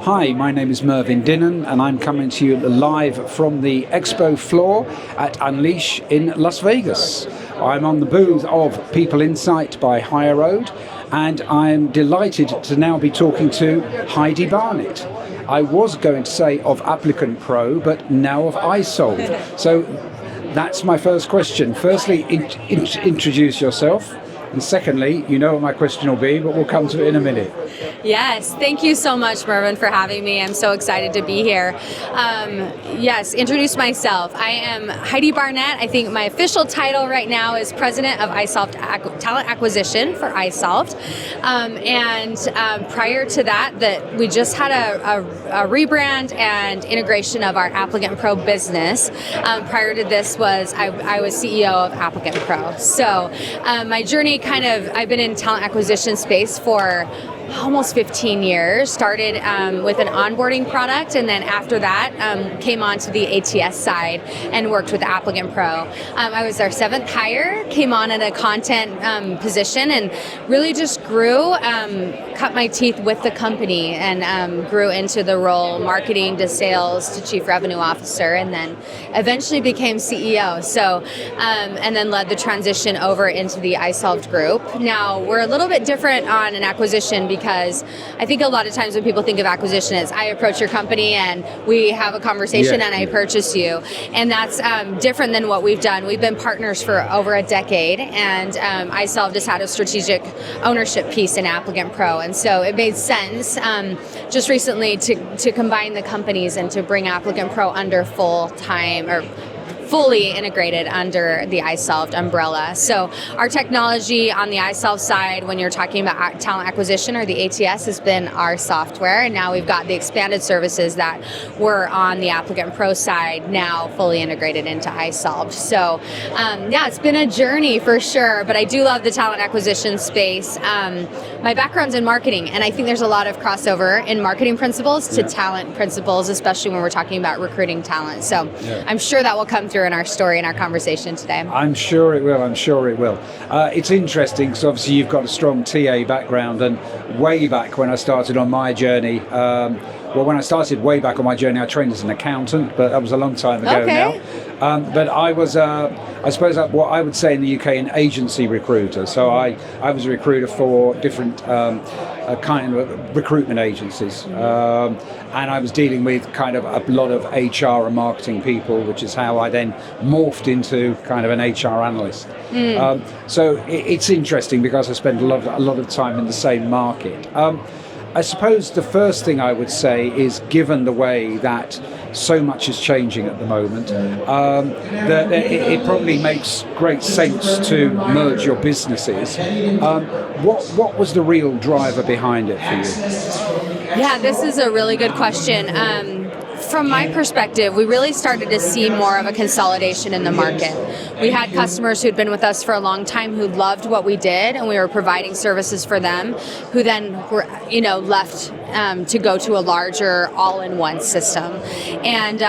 Hi, my name is Mervyn Dinnen, and I'm coming to you live from the expo floor at Unleash in Las Vegas. I'm on the booth of PeopleInsight by HireRoad, and I'm delighted to now be talking to Heidi Barnett. I was going to say of ApplicantPro, but now of iSolved. So that's my first question. Firstly, introduce yourself. And secondly, you know what my question will be, but we'll come to it in a minute. Yes, thank you so much, Mervyn, for having me. I'm so excited to be here. Yes, introduce myself. I am Heidi Barnett. I think my official title right now is President of iSolved Talent Acquisition for iSolved. Prior to that we just had a rebrand and integration of our ApplicantPro business. Prior to this I was CEO of ApplicantPro. So my journey I've been in talent acquisition space for almost 15 years. Started with an onboarding product, and then after that came on to the ATS side and worked with ApplicantPro. I was our 7th hire, came on in a content position, and really just grew, cut my teeth with the company, and grew into the role marketing to sales to chief revenue officer, and then eventually became CEO. So, and then led the transition over into the iSolved group. Now we're a little bit different on an acquisition because I think a lot of times when people think of acquisition, it's I approach your company and we have a conversation and I purchase you. And that's different than what we've done. We've been partners for over a decade, and iSolved has had a strategic ownership piece in ApplicantPro. And so it made sense just recently to combine the companies and to bring ApplicantPro under fully integrated under the iSolved umbrella. So our technology on the iSolved side, when you're talking about talent acquisition or the ATS, has been our software, and now we've got the expanded services that were on the ApplicantPro side now fully integrated into iSolved. So it's been a journey for sure, but I do love the talent acquisition space. My background's in marketing, and I think there's a lot of crossover in marketing principles to talent principles, especially when we're talking about recruiting talent. So I'm sure that will come through in our story and our conversation today. I'm sure it will. It's interesting because obviously you've got a strong TA background, and way back when I started on my journey, when I started way back on my journey, I trained as an accountant, but that was a long time ago now. But I was, I suppose, what I would say in the UK, an agency recruiter. So I was a recruiter for different kind of recruitment agencies. And I was dealing with kind of a lot of HR and marketing people, which is how I then morphed into kind of an HR analyst. So it's interesting because I spent a lot of time in the same market. I suppose the first thing I would say is, given the way that so much is changing at the moment, that it probably makes great sense to merge your businesses. What was the real driver behind it for you? Yeah, this is a really good question. From my perspective, we really started to see more of a consolidation in the market. We had customers who'd been with us for a long time who loved what we did, and we were providing services for them, who then were, left to go to a larger all-in-one system. And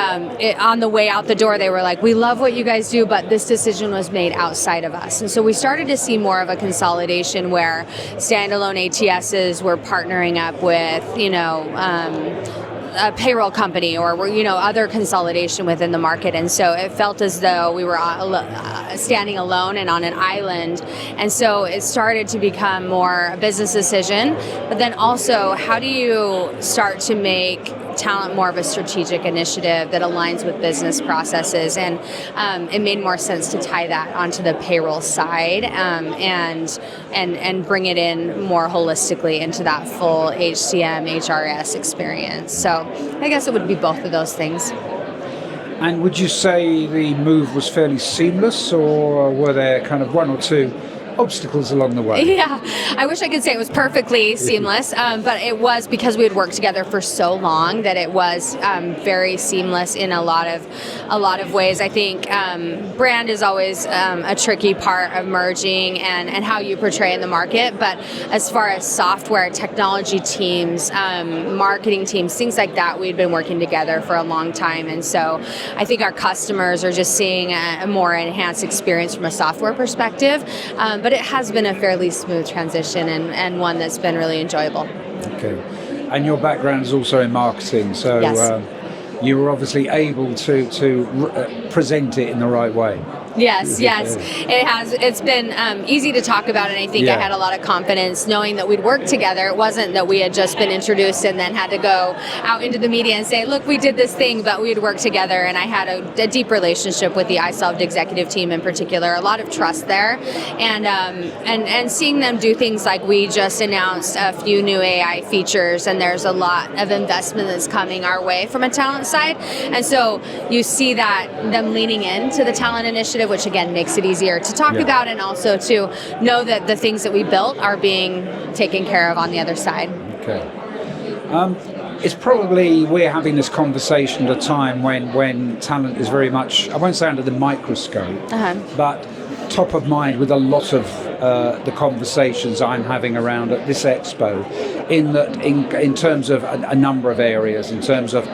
on the way out the door, they were like, "We love what you guys do, but this decision was made outside of us." And so we started to see more of a consolidation where standalone ATSs were partnering up with, a payroll company or other consolidation within the market, and so it felt as though we were standing alone and on an island. And so it started to become more a business decision, but then also, how do you start to make talent more of a strategic initiative that aligns with business processes? And it made more sense to tie that onto the payroll side and bring it in more holistically into that full HCM, HRS experience. So I guess it would be both of those things. And would you say the move was fairly seamless, or were there kind of one or two obstacles along the way? Yeah, I wish I could say it was perfectly seamless, but it was because we had worked together for so long that it was very seamless in a lot of ways. I think brand is always a tricky part of merging and how you portray in the market, but as far as software, technology teams, marketing teams, things like that, we'd been working together for a long time, and so I think our customers are just seeing a more enhanced experience from a software perspective, but it has been a fairly smooth transition and one that's been really enjoyable. Okay. And your background is also in marketing, so Yes. you were obviously able to present it in the right way. Yes, it's been easy to talk about, and I think I had a lot of confidence knowing that we'd work together. It wasn't that we had just been introduced and then had to go out into the media and say, look, we did this thing, but we'd work together, and I had a deep relationship with the iSolved executive team in particular, a lot of trust there, and seeing them do things like we just announced a few new AI features, and there's a lot of investment that's coming our way from a talent side, and so you see that them leaning into the talent initiative, which again makes it easier to talk about, and also to know that the things that we built are being taken care of on the other side. Okay. It's probably, we're having this conversation at a time when talent is very much, I won't say under the microscope, but top of mind with a lot of the conversations I'm having around at this expo, in terms of a number of areas, in terms of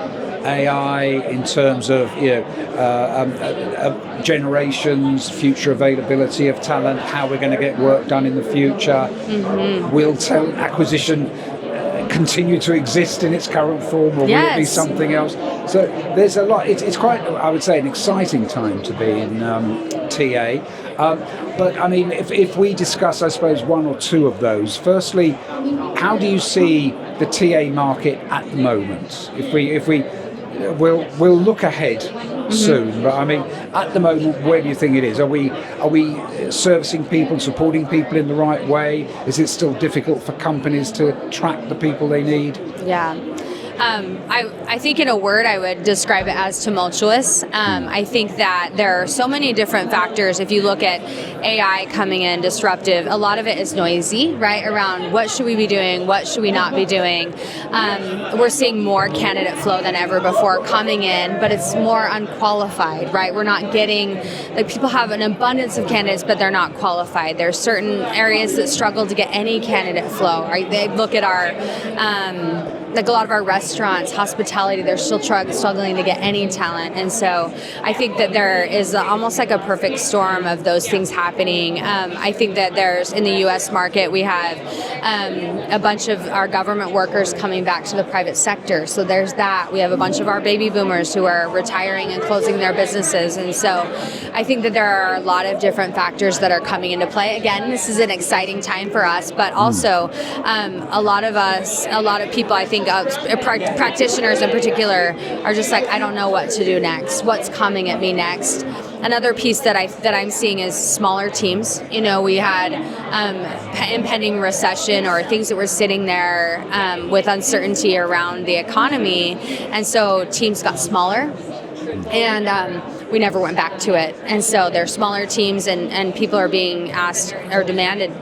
AI, in terms of generations, future availability of talent, how we're going to get work done in the future. Will talent acquisition continue to exist in its current form, or will it be something else? So there's a lot. It's quite, I would say, an exciting time to be in TA. But I mean, if we discuss, I suppose, one or two of those. Firstly, how do you see the TA market at the moment? We'll look ahead soon, but I mean, at the moment, where do you think it is? Are we servicing people, supporting people in the right way? Is it still difficult for companies to attract the people they need? Yeah. I think in a word I would describe it as tumultuous. I think that there are so many different factors. If you look at AI coming in disruptive, a lot of it is noisy, right? Around what should we be doing, what should we not be doing. We're seeing more candidate flow than ever before coming in, but it's more unqualified, right? We're not getting, like, people have an abundance of candidates, but they're not qualified. There's certain areas that struggle to get any candidate flow, right? They look at our like a lot of our restaurants, hospitality, they're still struggling to get any talent. And so I think that there is almost like a perfect storm of those things happening. I think that there's, in the U.S. market, we have a bunch of our government workers coming back to the private sector. So there's that. We have a bunch of our baby boomers who are retiring and closing their businesses. And so I think that there are a lot of different factors that are coming into play. Again, this is an exciting time for us, but also a lot of people, I think, practitioners in particular, are just like, I don't know what to do next. What's coming at me next? Another piece that I'm seeing is smaller teams. You know, we had impending recession or things that were sitting there with uncertainty around the economy, and so teams got smaller, and we never went back to it. And so they're smaller teams, and people are being asked or demanded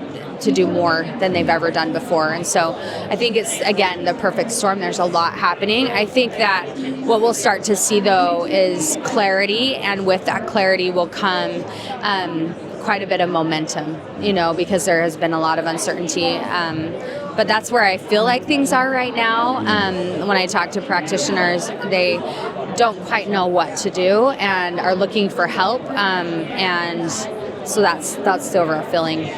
to do more than they've ever done before. And so I think it's, again, the perfect storm. There's a lot happening. I think that what we'll start to see, though, is clarity, and with that clarity will come quite a bit of momentum, you know, because there has been a lot of uncertainty. But that's where I feel like things are right now. When I talk to practitioners, they don't quite know what to do and are looking for help. And so that's the overall feeling.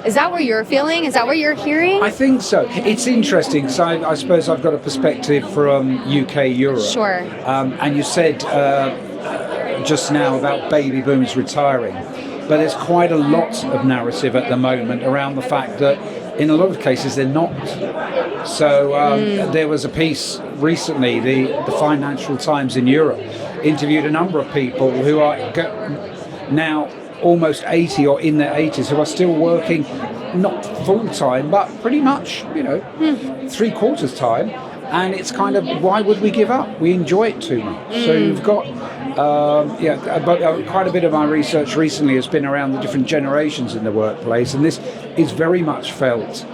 Is that what you're feeling? Is that what you're hearing? I think so. It's interesting because I suppose I've got a perspective from UK, Europe. Sure. And you said just now about baby boomers retiring, but there's quite a lot of narrative at the moment around the fact that in a lot of cases they're not. So there was a piece recently, the Financial Times in Europe interviewed a number of people who are now almost 80 or in their 80s who are still working, not full-time, but pretty much, you know, 3/4 time. And it's kind of, why would we give up? We enjoy it too much. So you've got, quite a bit of my research recently has been around the different generations in the workplace, and this is very much felt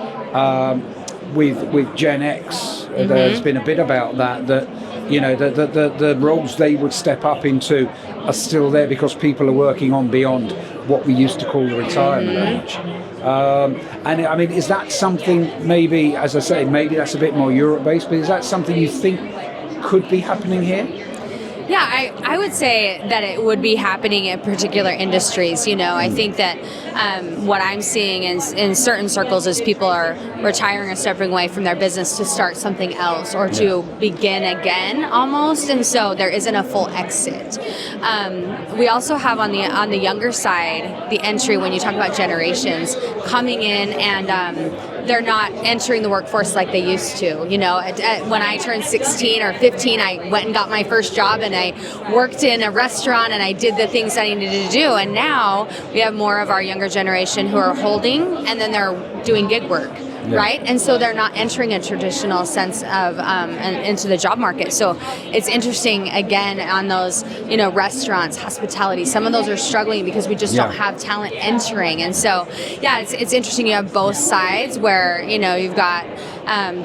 with Gen X. There's been a bit about that you know, the roles they would step up into are still there because people are working on beyond what we used to call the retirement age. And I mean, is that something, maybe, as I say, maybe that's a bit more Europe-based, but is that something you think could be happening here? I would say that it would be happening in particular industries. I think that what I'm seeing in certain circles is people are retiring or stepping away from their business to start something else or to begin again almost, and so there isn't a full exit. We also have on the younger side the entry when you talk about generations coming in and they're not entering the workforce like they used to. When I turned 16 or 15, I went and got my first job and I worked in a restaurant and I did the things I needed to do. And now we have more of our younger generation who are holding and then they're doing gig work. Yeah. Right? And so they're not entering a traditional sense of into the job market. So it's interesting, again, on those, restaurants, hospitality, some of those are struggling because we just don't have talent entering. And so, it's interesting. You have both sides where, you've got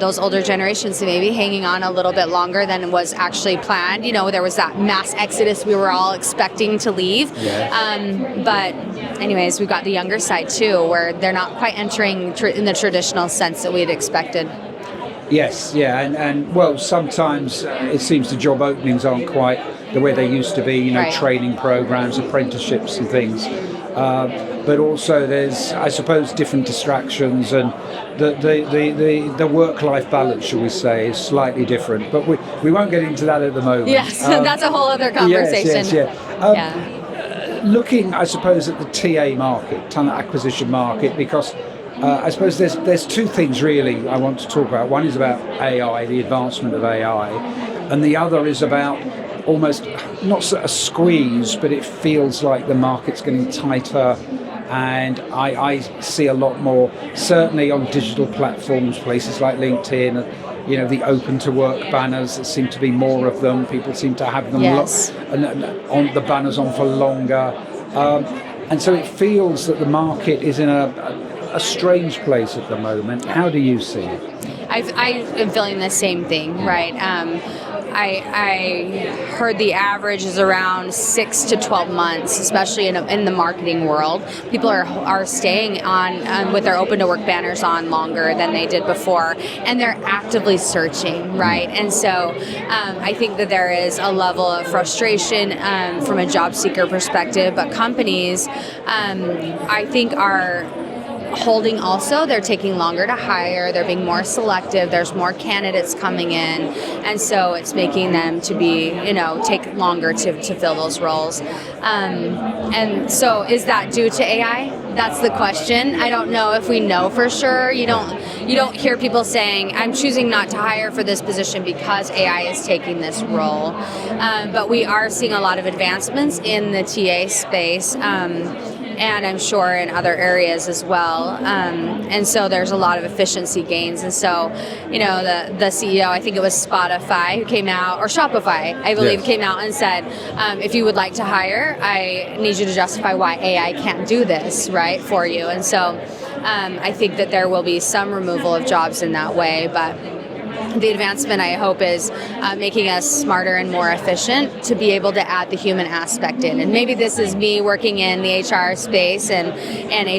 those older generations maybe hanging on a little bit longer than was actually planned. There was that mass exodus we were all expecting to leave. Yeah. But anyways, we've got the younger side too, where they're not quite entering in the traditional sense that we had expected. Yes, and well, sometimes it seems the job openings aren't quite the way they used to be, right. Training programs, apprenticeships and things. But also there's, I suppose, different distractions and the work-life balance, shall we say, is slightly different. But we won't get into that at the moment. Yes, that's a whole other conversation. Yes. Looking, I suppose, at the TA market, talent acquisition market, because I suppose there's two things really I want to talk about. One is about AI, the advancement of AI, and the other is about almost not a squeeze, but it feels like the market's getting tighter, and I see a lot more, certainly on digital platforms, places like LinkedIn, the open to work banners. There seem to be more of them. People seem to have them on the banners on for longer, and so it feels that the market is in a strange place at the moment. How do you see it? I am feeling the same thing, right? I heard the average is around 6 to 12 months, especially in the marketing world. People are staying on with their open to work banners on longer than they did before, and they're actively searching, right? And so I think that there is a level of frustration from a job seeker perspective, but companies, I think, are holding also. They're taking longer to hire, they're being more selective, there's more candidates coming in, and so it's making them to be, take longer to fill those roles. And so is that due to AI? That's the question. I don't know if we know for sure. You don't hear people saying, I'm choosing not to hire for this position because AI is taking this role. But we are seeing a lot of advancements in the TA space. And I'm sure in other areas as well. And so there's a lot of efficiency gains. And so, the CEO, I think it was Spotify, who came out, or Shopify, I believe, came out and said, if you would like to hire, I need you to justify why AI can't do this, right, for you. And so I think that there will be some removal of jobs in that way, but the advancement, I hope, is making us smarter and more efficient to be able to add the human aspect in. And maybe this is me working in the HR space and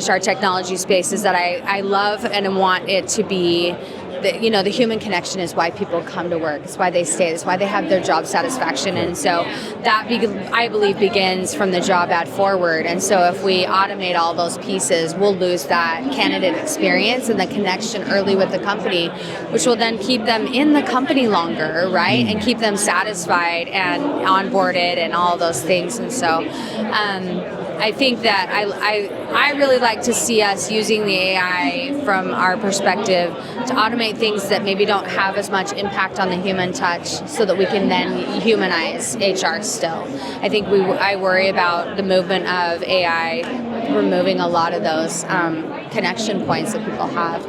HR technology spaces that I love and want it to be. The human connection is why people come to work. It's why they stay. It's why they have their job satisfaction. And so that, I believe, begins from the job ad forward. And so if we automate all those pieces, we'll lose that candidate experience and the connection early with the company, which will then keep them in the company longer, right? And keep them satisfied and onboarded and all those things. And so I think that I really like to see us using the AI from our perspective to automate things that maybe don't have as much impact on the human touch, so that we can then humanize HR still. I think I worry about the movement of AI removing a lot of those connection points that people have.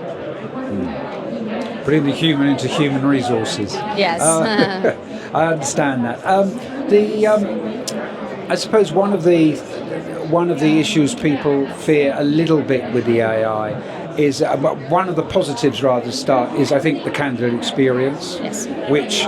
Putting the human into human resources. Yes. I understand that. I suppose one of the issues people fear a little bit with the AI is one of the positives rather is I think the candidate experience, which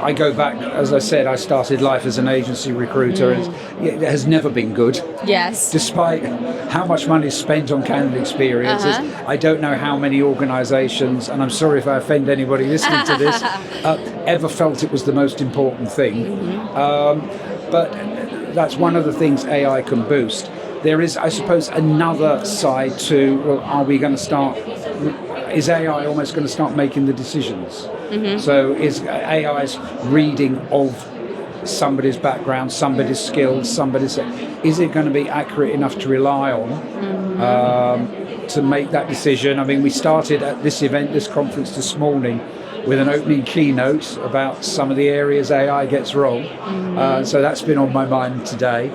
I go back, as I said, I started life as an agency recruiter, and it has never been good. Yes. Despite how much money is spent on candidate experiences, I don't know how many organisations, and I'm sorry if I offend anybody listening to this, ever felt it was the most important thing. But that's one of the things AI can boost. There is, I suppose, another side to, well, are we going to start, is AI almost going to start making the decisions? So is AI's reading of somebody's background, somebody's skills, is it going to be accurate enough to rely on to make that decision? I mean, we started at this event, this conference this morning, with an opening keynote about some of the areas AI gets wrong. So that's been on my mind today.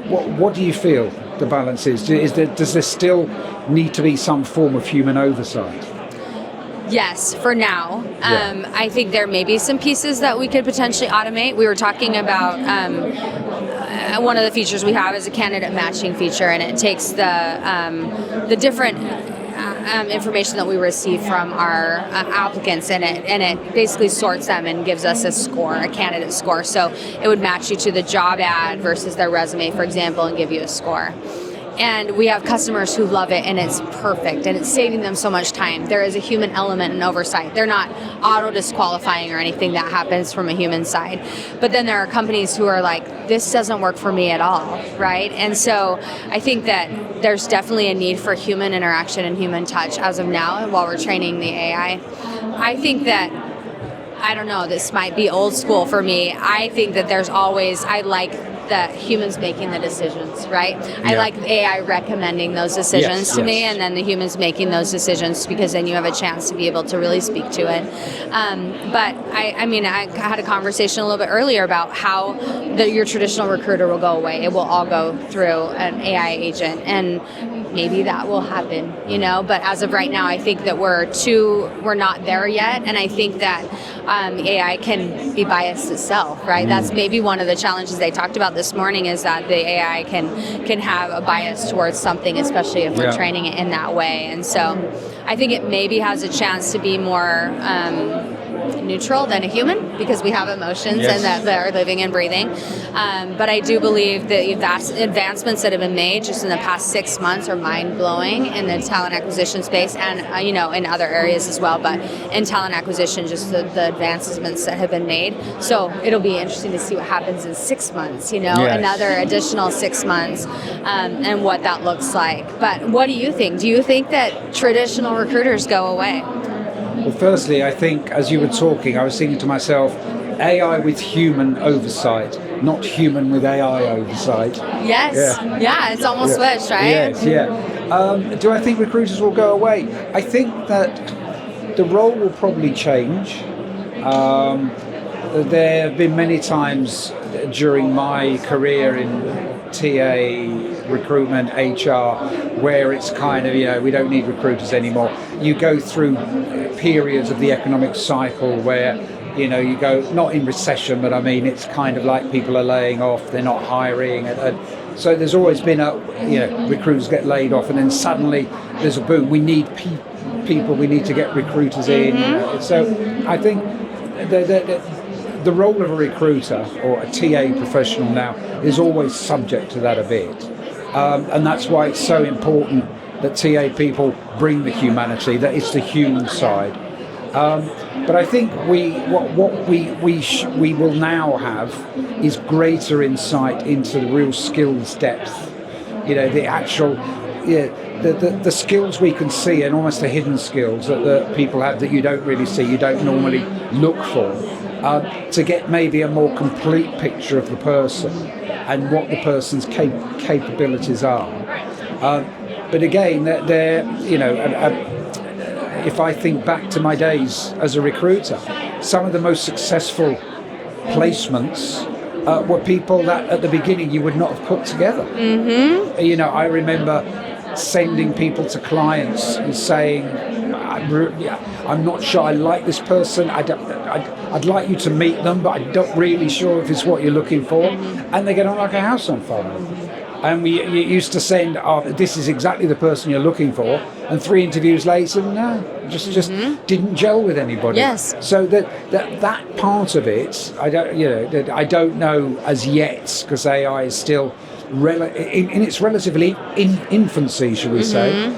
What do you feel the balance is? Does there still need to be some form of human oversight? Yes, for now. I think there may be some pieces that we could potentially automate. We were talking about one of the features we have is a candidate matching feature, and it takes the different information that we receive from our applicants, and it basically sorts them and gives us a score, a candidate score. So it would match you to the job ad versus their resume, for example, and give you a score. And we have customers who love it, and it's perfect, and it's saving them so much time. There is a human element and oversight. They're not auto-disqualifying or anything that happens from a human side. But then there are companies who are like, this doesn't work for me at all, right? And so I think that there's definitely a need for human interaction and human touch as of now, and while we're training the AI. I think that, I don't know, this might be old school for me. I think that there's always, I like the humans making the decisions, right? I like AI recommending those decisions to me, and then the humans making those decisions, because then you have a chance to be able to really speak to it. But I mean, I had a conversation a little bit earlier about how your traditional recruiter will go away. It will all go through an AI agent, and maybe that will happen, you know, but as of right now, I think that we're not there yet, and I think that AI can be biased itself, right? That's maybe one of the challenges they talked about this morning, is that the AI can have a bias towards something, especially if we're training it in that way. And so I think it maybe has a chance to be more neutral than a human, because we have emotions and that are living and breathing. But I do believe that advancements that have been made just in the past 6 months are mind-blowing in the talent acquisition space, and in other areas as well. But in talent acquisition, just the advancements that have been made. So it'll be interesting to see what happens in 6 months, another additional 6 months, and what that looks like. But what do you think? Do you think that traditional recruiters go away? Well, firstly, I think, as you were talking, I was thinking to myself, AI with human oversight, not human with AI oversight. Yes. Yeah, it's almost switched, right? Yes, do I think recruiters will go away? I think that the role will probably change. There have been many times during my career in TA, recruitment, HR, where it's kind of, we don't need recruiters anymore. You go through periods of the economic cycle where, you go, not in recession, but I mean, it's kind of like people are laying off, they're not hiring. And so there's always been recruiters get laid off, and then suddenly there's a boom. We need people, we need to get recruiters in. So I think the role of a recruiter or a TA professional now is always subject to that a bit. And that's why it's so important that TA people bring the humanity, that it's the human side. But I think we will now have is greater insight into the real skills depth. The actual, the skills we can see, and almost the hidden skills that people have that you don't really see, you don't normally look for, to get maybe a more complete picture of the person and what the person's capabilities are. But again, if I think back to my days as a recruiter, some of the most successful placements were people that at the beginning you would not have put together. I remember sending people to clients and saying, I'm not sure I like this person, I'd like you to meet them, but I'm not really sure if it's what you're looking for. And they get on like a house on fire. and we used to send, this is exactly the person you're looking for, and 3 interviews later, no, just didn't gel with anybody. Yes. So that part of it, I don't know as yet, because AI is still in its relatively infancy, shall we say.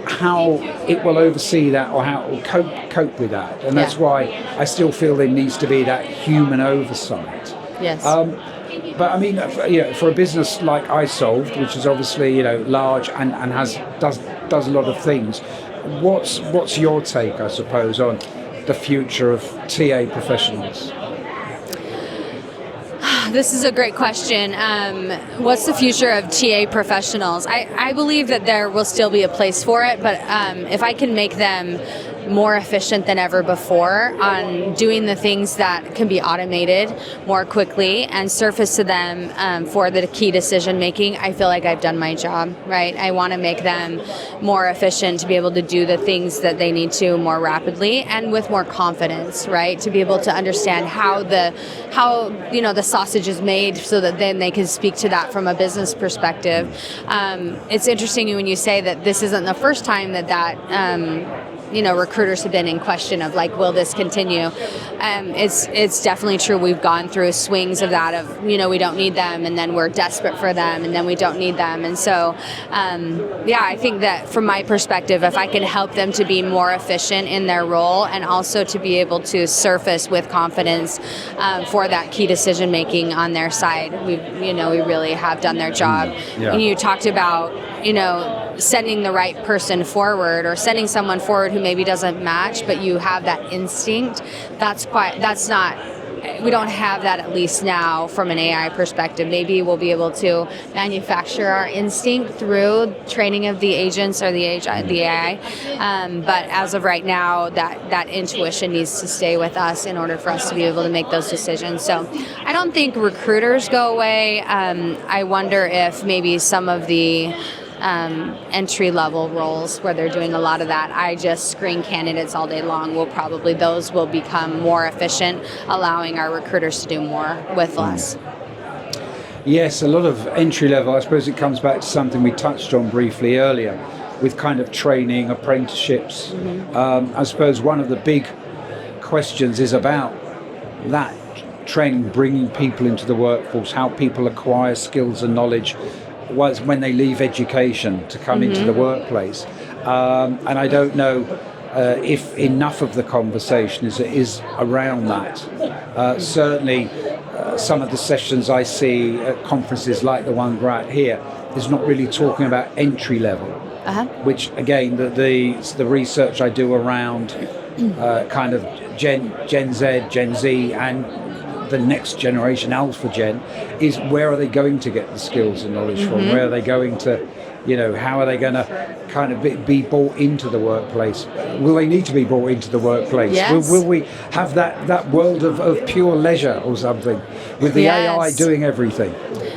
How it will oversee that, or how it will cope with that, and that's why I still feel there needs to be that human oversight. Yes. But I mean, for a business like iSolved, which is obviously large and does a lot of things, what's your take, I suppose, on the future of TA professionals? This is a great question. What's the future of TA professionals? I believe that there will still be a place for it, but if I can make them more efficient than ever before on doing the things that can be automated more quickly and surface to them for the key decision making, I feel like I've done my job, right? I want to make them more efficient to be able to do the things that they need to more rapidly and with more confidence, right? To be able to understand how the sausage is made, so that then they can speak to that from a business perspective. It's interesting when you say that this isn't the first time that recruiters have been in question of like, will this continue? It's definitely true. We've gone through swings of that of, we don't need them, and then we're desperate for them, and then we don't need them. And so, I think that from my perspective, if I can help them to be more efficient in their role and also to be able to surface with confidence for that key decision making on their side, we really have done their job. Yeah. And you talked about, sending the right person forward, or sending someone forward who maybe doesn't match, but you have that instinct. We don't have that, at least now, from an AI perspective. Maybe we'll be able to manufacture our instinct through training of the agents or the AI. But as of right now, that intuition needs to stay with us in order for us to be able to make those decisions. So I don't think recruiters go away. I wonder if maybe some of the entry-level roles where they're doing a lot of that, I just screen candidates all day long, those will become more efficient, allowing our recruiters to do more with less. Yes, a lot of entry-level. I suppose it comes back to something we touched on briefly earlier with kind of training, apprenticeships. I suppose one of the big questions is about that training, bringing people into the workforce, how people acquire skills and knowledge was when they leave education to come into the workplace. And I don't know if enough of the conversation is around that. Certainly some of the sessions I see at conferences like the one we're at here is not really talking about entry level, which again, the research I do around kind of Gen Z, Gen Z, and the next generation, Alpha Gen, is where are they going to get the skills and knowledge from? Where are they going to, how are they going to kind of be brought into the workplace? Will they need to be brought into the workplace? Yes. Will we have that world of pure leisure or something with the AI doing everything?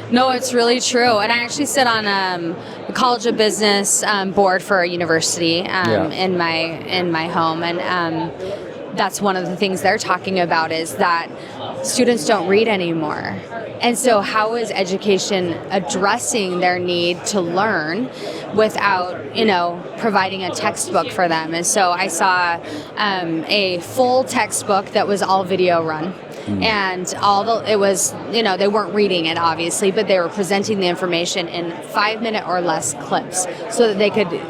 No, it's really true. And I actually sit on the College of Business board for a university in my home, and that's one of the things they're talking about, is that students don't read anymore. And so how is education addressing their need to learn without, providing a textbook for them? And so I saw a full textbook that was all video run. And it was, they weren't reading it obviously, but they were presenting the information in 5-minute or less clips so that they could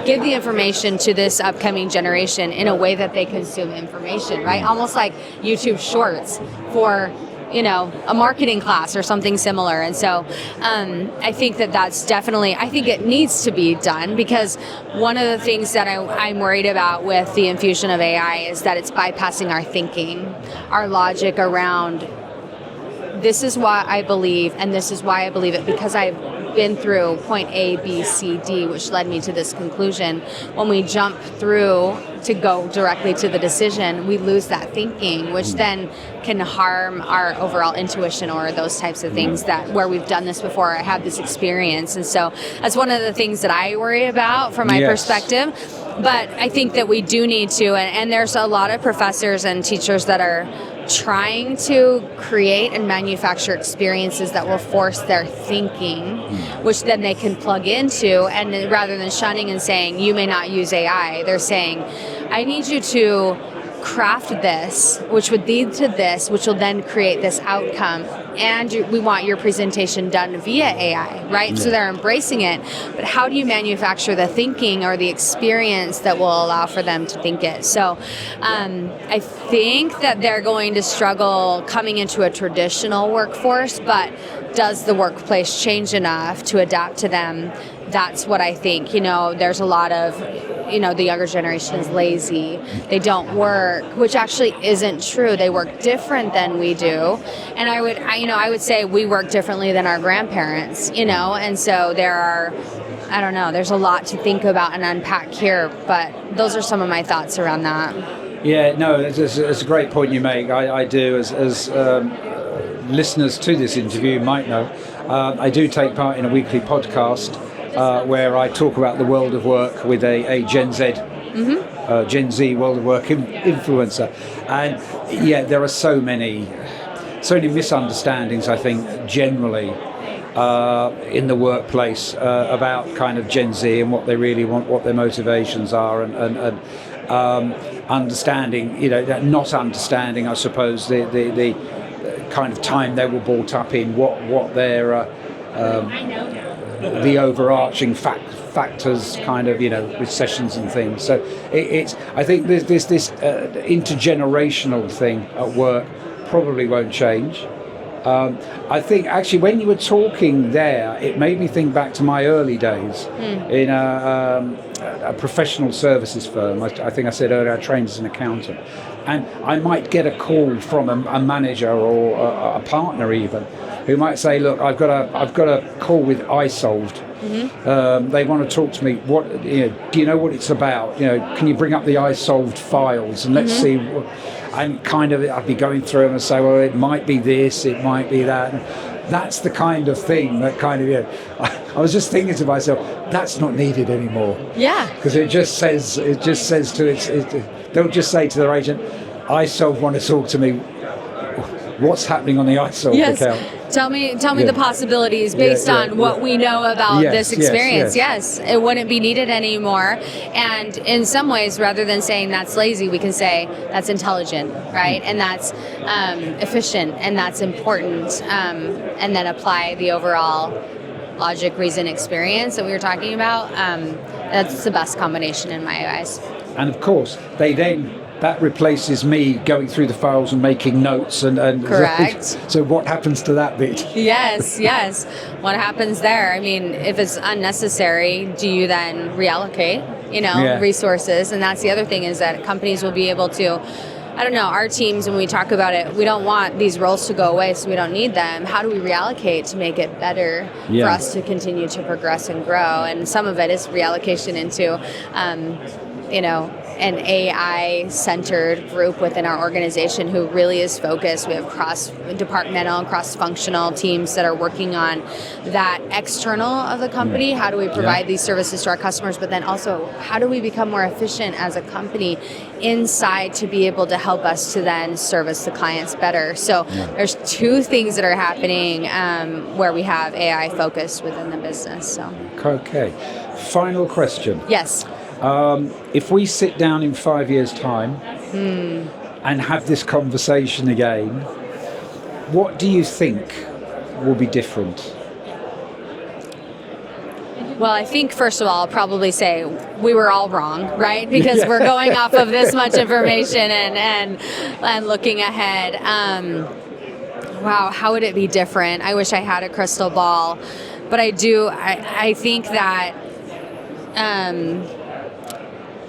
give the information to this upcoming generation in a way that they consume information, right? Almost like YouTube Shorts for, a marketing class or something similar. And so I think that's definitely, I think it needs to be done, because one of the things that I'm worried about with the infusion of AI is that it's bypassing our thinking, our logic around, this is why I believe, and this is why I believe it, because I've been through point A, B, C, D, which led me to this conclusion. When we jump through to go directly to the decision, we lose that thinking, which then can harm our overall intuition or those types of things where we've done this before, I have this experience. And so that's one of the things that I worry about from my perspective. But I think that we do need to, and there's a lot of professors and teachers that are trying to create and manufacture experiences that will force their thinking, which then they can plug into, and rather than shunning and saying, you may not use AI, they're saying, I need you to craft this, which would lead to this, which will then create this outcome. And we want your presentation done via AI, right? Yeah. So they're embracing it. But how do you manufacture the thinking or the experience that will allow for them to think it? So I think that they're going to struggle coming into a traditional workforce, but does the workplace change enough to adapt to them? That's what I think. There's a lot of, the younger generation is lazy. They don't work, which actually isn't true. They work different than we do. And I would say we work differently than our grandparents, and so there's a lot to think about and unpack here, but those are some of my thoughts around that. Yeah, no, it's a great point you make. I do, as listeners to this interview might know, I do take part in a weekly podcast where I talk about the world of work with a Gen Z, Gen Z world of work influencer. And yeah, there are so many misunderstandings, I think, generally in the workplace about kind of Gen Z and what they really want, what their motivations are, and understanding, not understanding, I suppose, the kind of time they were brought up in, what their the overarching factors, kind of, with sessions and things. So I think there's this intergenerational thing at work probably won't change. I think actually when you were talking there, it made me think back to my early days in a professional services firm. I think I said earlier I trained as an accountant, and I might get a call from a manager or a partner even, who might say, "Look, I've got a call with iSolved. They want to talk to me. Do you know what it's about? Can you bring up the iSolved files and let's see." And kind of, I'd be going through them and say, well, it might be this, it might be that. And that's the kind of thing that kind of, I was just thinking to myself, that's not needed anymore. Yeah. Because it just says they'll just say to their agent, iSolved want to talk to me. What's happening on the iSolved account? Tell me the possibilities based on what we know about this experience. Yes, it wouldn't be needed anymore. And in some ways, rather than saying that's lazy, we can say that's intelligent, right? And that's efficient, and that's important. And then apply the overall logic, reason, experience that we were talking about. That's the best combination in my eyes. And of course, that replaces me going through the files and making notes and correct. So what happens to that bit? Yes. What happens there? I mean, if it's unnecessary, do you then reallocate, resources? And that's the other thing, is that companies will be able to, our teams, when we talk about it, we don't want these roles to go away, so we don't need them. How do we reallocate to make it better for us to continue to progress and grow? And some of it is reallocation into, an AI-centered group within our organization who really is focused. We have cross-departmental and cross-functional teams that are working on that external of the company. How do we provide these services to our customers? But then also, how do we become more efficient as a company inside to be able to help us to then service the clients better? So there's two things that are happening where we have AI focused within the business. So. Okay. Final question. Yes. If we sit down in 5 years' time and have this conversation again, what do you think will be different? Well, I think, first of all, I'll probably say we were all wrong, right? Because we're going off of this much information and looking ahead. Wow, how would it be different? I wish I had a crystal ball. But I think that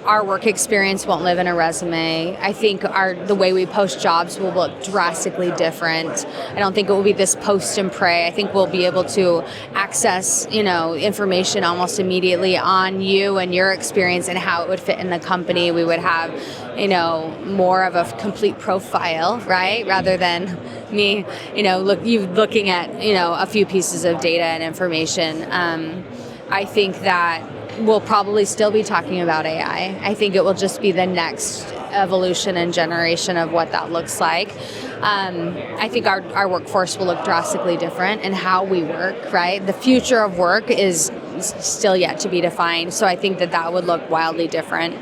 our work experience won't live in a resume. I think the way we post jobs will look drastically different. I don't think it will be this post and pray. I think we'll be able to access, information almost immediately on you and your experience and how it would fit in the company. We would have, more of a complete profile, right? Rather than me, looking at, a few pieces of data and information. I think that we'll probably still be talking about AI. I think it will just be the next evolution and generation of what that looks like. I think our workforce will look drastically different in how we work, right? The future of work is still yet to be defined. So I think that would look wildly different.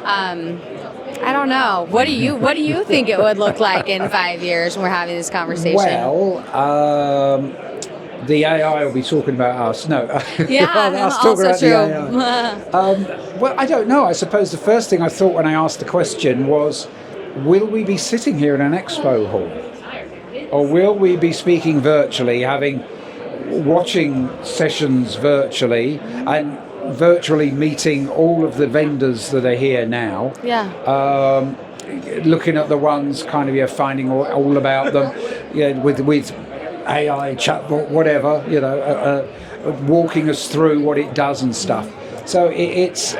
I don't know. What do you think it would look like in 5 years when we're having this conversation? Well, the AI will be talking about us. No. Yeah, us talking also about true. The AI. Well, I don't know. I suppose the first thing I thought when I asked the question was, will we be sitting here in an expo hall? Or will we be speaking virtually, watching sessions virtually, and virtually meeting all of the vendors that are here now? Yeah. Looking at the ones, finding all about them, with AI, chatbot, whatever, walking us through what it does and stuff. So it's...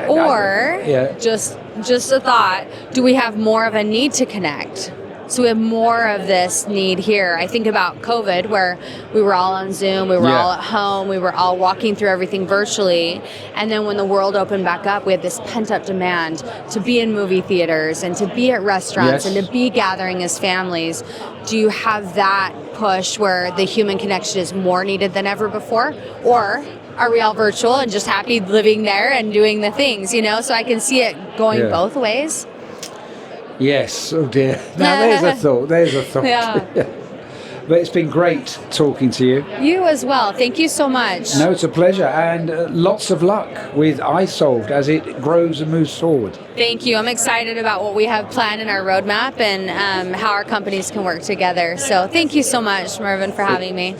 Just a thought, do we have more of a need to connect? So we have more of this need here. I think about COVID, where we were all on Zoom, we were all at home, we were all walking through everything virtually. And then when the world opened back up, we had this pent-up demand to be in movie theaters and to be at restaurants and to be gathering as families. Do you have that push where the human connection is more needed than ever before? Or are we all virtual and just happy living there and doing the things, So I can see it going both ways. Yes, oh dear. Now there's a thought. Yeah. But it's been great talking to you. You as well. Thank you so much. No, it's a pleasure. And lots of luck with iSolved as it grows and moves forward. Thank you. I'm excited about what we have planned in our roadmap and how our companies can work together. So thank you so much, Mervyn, for having me.